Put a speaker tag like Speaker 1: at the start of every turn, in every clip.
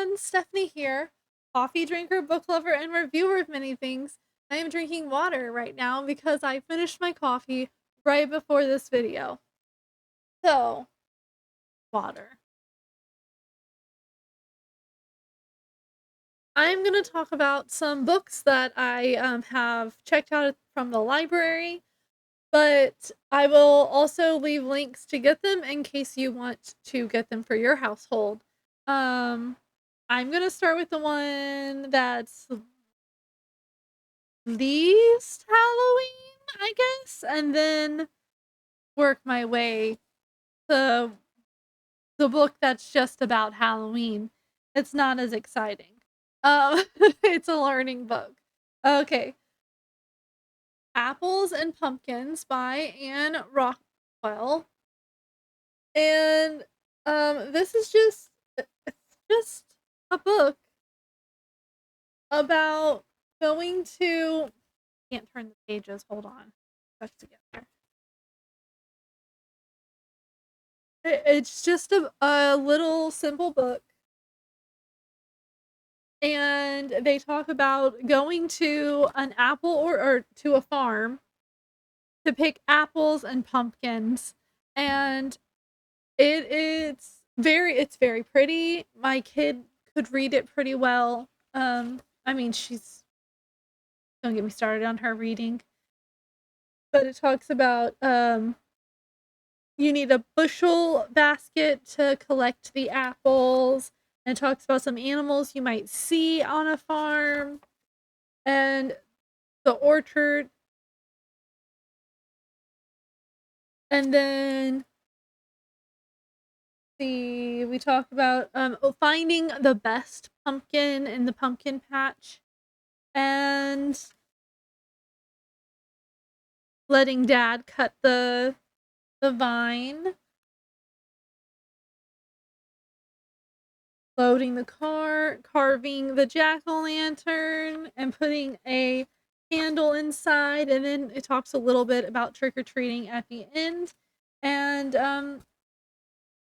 Speaker 1: everyone, Stephanie here, coffee drinker, book lover, and reviewer of many things. I am drinking water right now because I finished my coffee right before this video. So, water. I'm going to talk about some books that I have checked out from the library, but I will also leave links to get them in case you want to get them for your household. Um, I'm going to start with the one that's least Halloween, I guess, and then work my way to the book that's just about Halloween. It's not as exciting. It's a learning book. Okay. Apples and Pumpkins by Anne Rockwell. And this is just a book about going to can't turn the pages, hold on. Stuck together. It's just a little simple book, and they talk about going to an apple or to a farm to pick apples and pumpkins, and it's very pretty. My kid could read it pretty well. I mean, she's don't get me started on her reading, but it talks about you need a bushel basket to collect the apples, and it talks about some animals you might see on a farm and the orchard. And then we talk about finding the best pumpkin in the pumpkin patch and letting dad cut the vine, loading the car, carving the jack-o'-lantern, and putting a candle inside. And then it talks a little bit about trick-or-treating at the end. And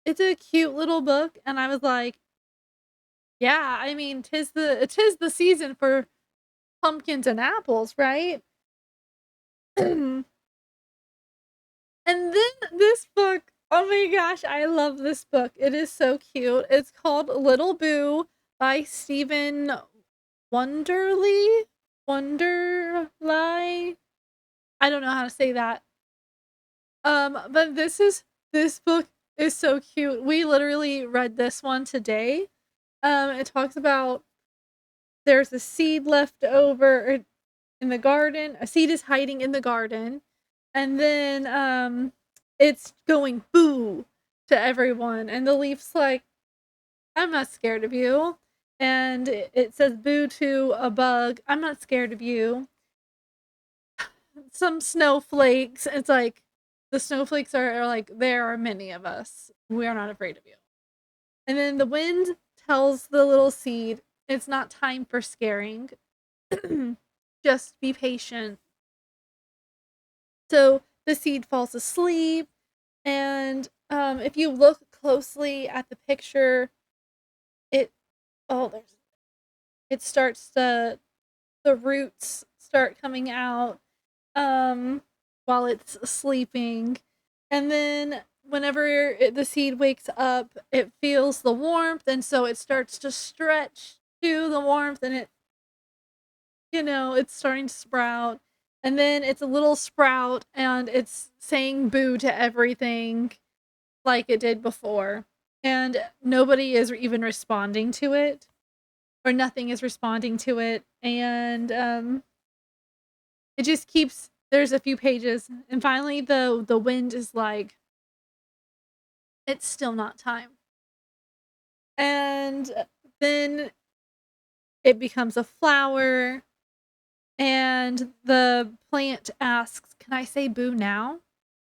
Speaker 1: it's a cute little book, and I was like, yeah, I mean, tis the season for pumpkins and apples, right? And then this book, oh my gosh, I love this book. It is so cute. It's called Little Boo by Stephen Wonderly. Wonderly. I don't know how to say that. But this book is so cute. We literally read this one today. It talks about there's a seed left over in the garden. A seed is hiding in the garden, and then it's going boo to everyone, and the leaf's like, I'm not scared of you. And it says boo to a bug, I'm not scared of you. Some snowflakes, it's like the snowflakes are like, there are many of us, we are not afraid of you. And then the wind tells the little seed it's not time for scaring. Just be patient. So the seed falls asleep, and if you look closely at the picture, it oh there's it starts the roots start coming out while it's sleeping, and then whenever the seed wakes up, it feels the warmth, and so it starts to stretch to the warmth, and it's starting to sprout. And then it's a little sprout, and it's saying boo to everything like it did before. And nobody is even responding to it, or nothing is responding to it. And it just keeps, there's a few pages, and finally the wind is like, it's still not time. And then it becomes a flower, and the plant asks, "Can I say boo now?"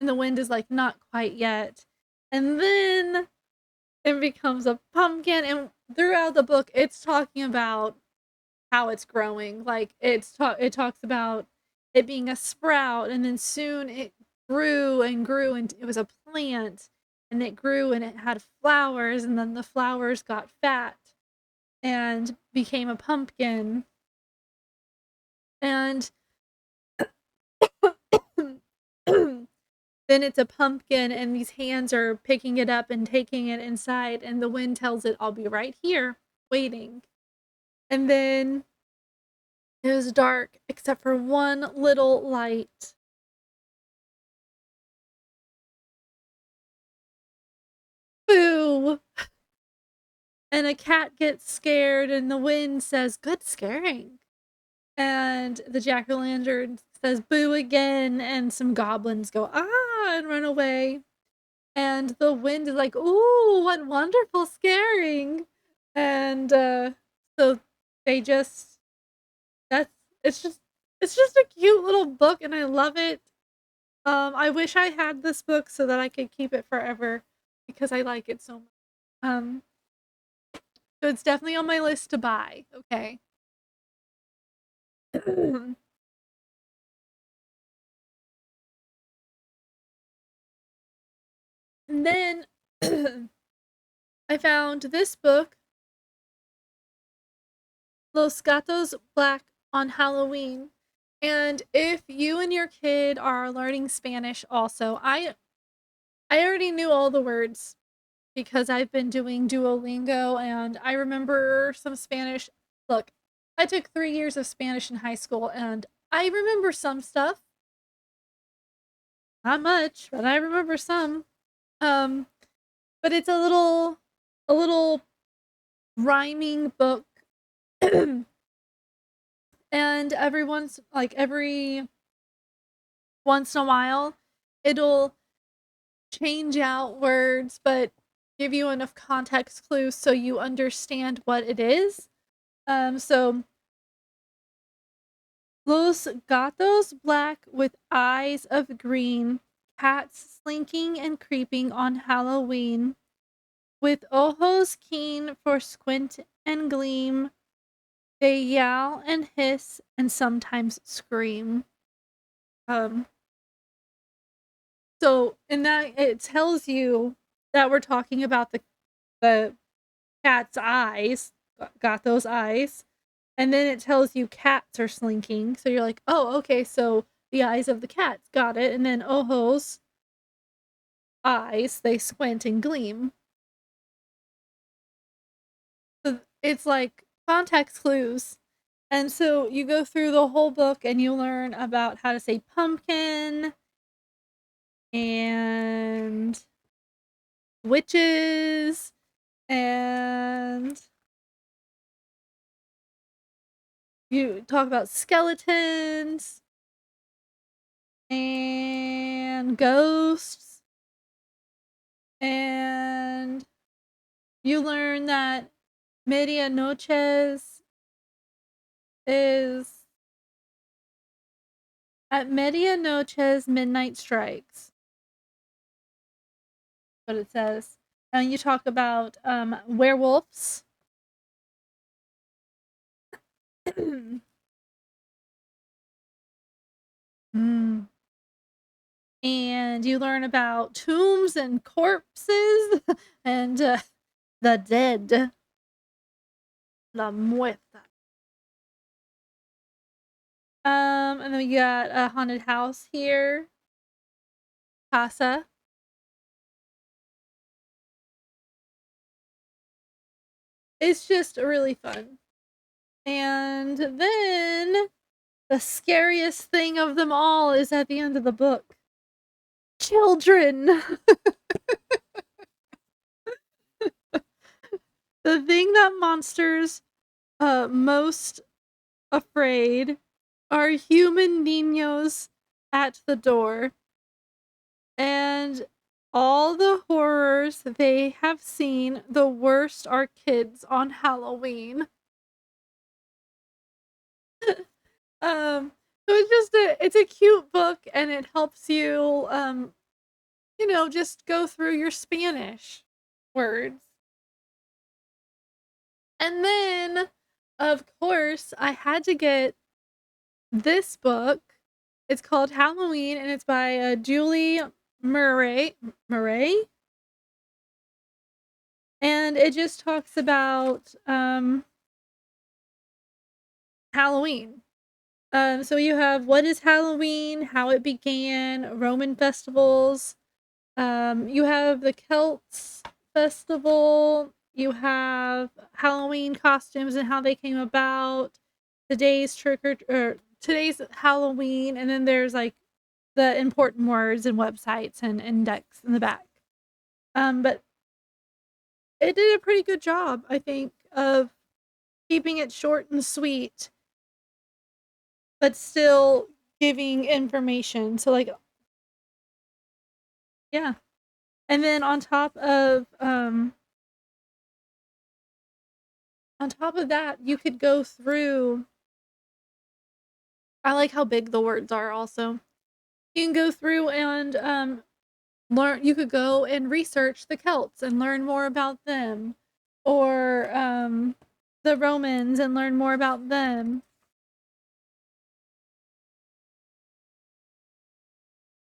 Speaker 1: And the wind is like, "Not quite yet." And then it becomes a pumpkin, and throughout the book, it's talking about how it's growing. Like it talks about it being a sprout, and then soon it grew and grew, and it was a plant, and it grew and it had flowers, and then the flowers got fat, and became a pumpkin. And then it's a pumpkin, and these hands are picking it up and taking it inside, and the wind tells it, I'll be right here waiting. And then it was dark except for one little light. Boo! And a cat gets scared, and the wind says, good scaring. And the jack-o'-lantern says, boo again, and some goblins go, ah, and run away. And the wind is like, ooh, what wonderful scaring. And so they just, that's, it's just a cute little book, and I love it. I wish I had this book so that I could keep it forever because I like it so much. Um, so it's definitely on my list to buy. Okay. And then I found this book, Los Gatos Black on Halloween. And if you and your kid are learning Spanish also, I already knew all the words because I've been doing Duolingo and I remember some Spanish. Look, I took 3 years of Spanish in high school and I remember some stuff. Not much, but I remember some. Um, but it's a little rhyming book. And every once in a while it'll change out words but give you enough context clues so you understand what it is. So Los gatos black with eyes of green, cats slinking and creeping on Halloween, with ojos keen for squint and gleam, they yowl and hiss and sometimes scream. Um, so in that it tells you that we're talking about the cat's eyes, got those eyes, and then it tells you cats are slinking. So you're like, oh, okay, so the eyes of the cats, got it. And then ojos, eyes, they squint and gleam. So it's like context clues. And so you go through the whole book and you learn about how to say pumpkin and witches and you talk about skeletons and ghosts, and you learn that medianoches is at medianoches midnight strikes, what it says. And you talk about werewolves. Mm. And you learn about tombs and corpses and the dead, la muerta. And then we got a haunted house here, casa. It's just really fun. And then the scariest thing of them all is at the end of the book. Children. The thing that monsters most afraid are human niños at the door. And all the horrors they have seen, the worst are kids on Halloween. So it's a cute book and it helps you just go through your Spanish words. And then of course I had to get this book. It's called Halloween and it's by Julie Murray. Murray? And it just talks about Halloween. So you have what is Halloween, how it began, Roman festivals. You have the Celts festival. You have Halloween costumes and how they came about. Today's today's Halloween, and then there's like the important words and websites and index in the back. But it did a pretty good job, I think, of keeping it short and sweet, but still giving information. So like, yeah. And then on top of that, you could go through. I like how big the words are also. You can go through and learn. You could go and research the Celts and learn more about them, or the Romans and learn more about them.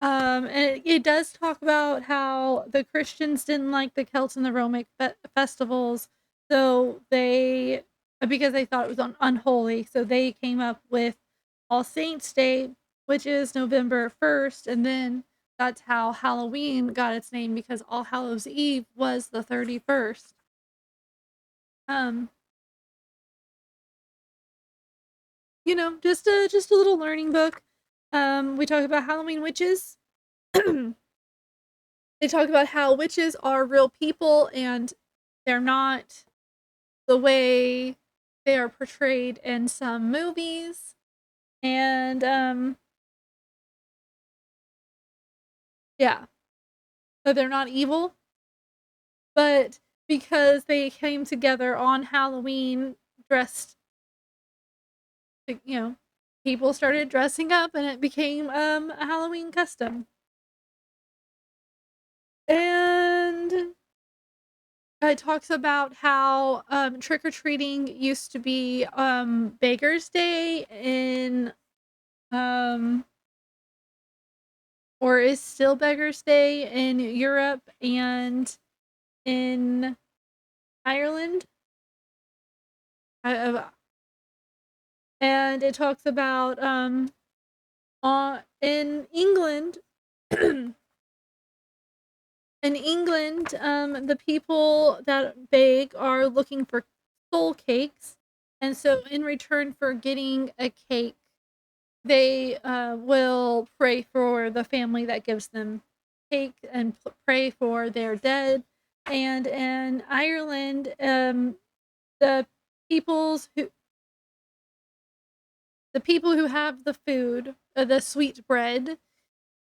Speaker 1: And it does talk about how the Christians didn't like the Celts and the Roman festivals, so they, because they thought it was unholy, so they came up with All Saints Day, which is November 1st, and then that's how Halloween got its name because All Hallows Eve was the 31st. Um, just a little learning book. We talk about Halloween witches. They talk about how witches are real people and they're not the way they are portrayed in some movies. And yeah, so they're not evil, but because they came together on Halloween dressed, people started dressing up and it became a Halloween custom. And it talks about how trick or treating used to be Baker's Day in um or is still Beggar's Day in Europe and in Ireland. I, and it talks about in England in England the people that beg are looking for soul cakes, and so in return for getting a cake they will pray for the family that gives them cake and pray for their dead. And in Ireland, the peoples who the people who have the food, the sweet bread,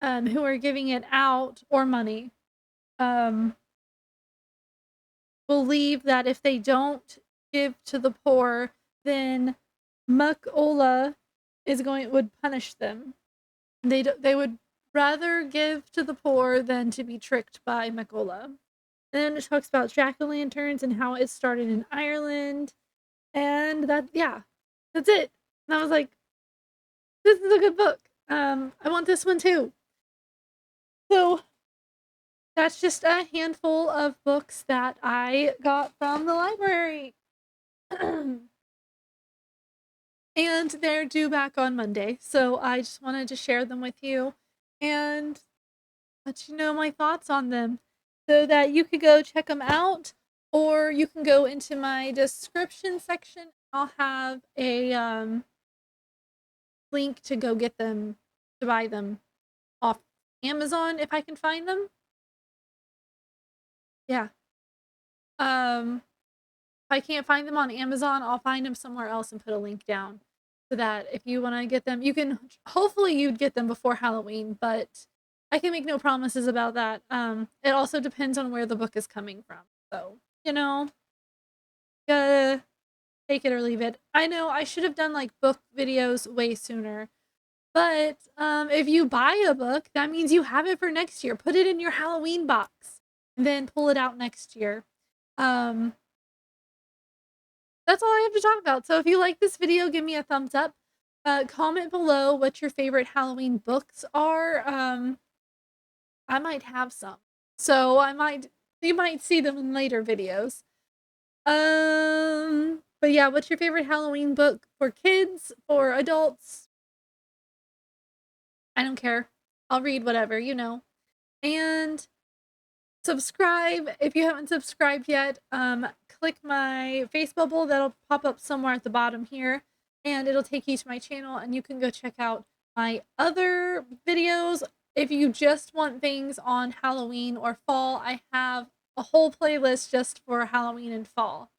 Speaker 1: who are giving it out or money, um, believe that if they don't give to the poor, then Muck Ola would punish them. They would rather give to the poor than to be tricked by Macola. Then it talks about jack-o'-lanterns and how it started in Ireland. And that's it. And I was like, this is a good book. I want this one too. So that's just a handful of books that I got from the library. And they're due back on Monday. So I just wanted to share them with you and let you know my thoughts on them so that you could go check them out, or you can go into my description section. I'll have a link to go get them, to buy them off Amazon if I can find them. Yeah. If I can't find them on Amazon, I'll find them somewhere else and put a link down so that if you want to get them, you can. Hopefully, you'd get them before Halloween, but I can make no promises about that. It also depends on where the book is coming from. So, gotta take it or leave it. I know I should have done like book videos way sooner. But if you buy a book, that means you have it for next year. Put it in your Halloween box and then pull it out next year. Um, that's all I have to talk about. So if you like this video, give me a thumbs up. Comment below what your favorite Halloween books are. I might have some. So I might You might see them in later videos. But yeah, what's your favorite Halloween book for kids, for adults? I don't care. I'll read whatever, you know. And subscribe if you haven't subscribed yet. Click my face bubble that'll pop up somewhere at the bottom here, and it'll take you to my channel, and you can go check out my other videos. If you just want things on Halloween or fall, I have a whole playlist just for Halloween and fall.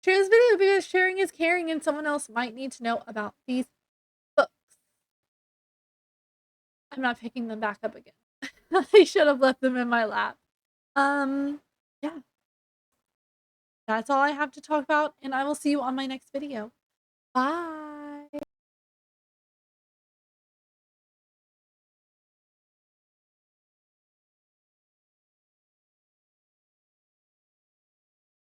Speaker 1: Share this video because sharing is caring, and someone else might need to know about these books. I'm not picking them back up again. I should have left them in my lap. Yeah. That's all I have to talk about, and I will see you on my next video. Bye.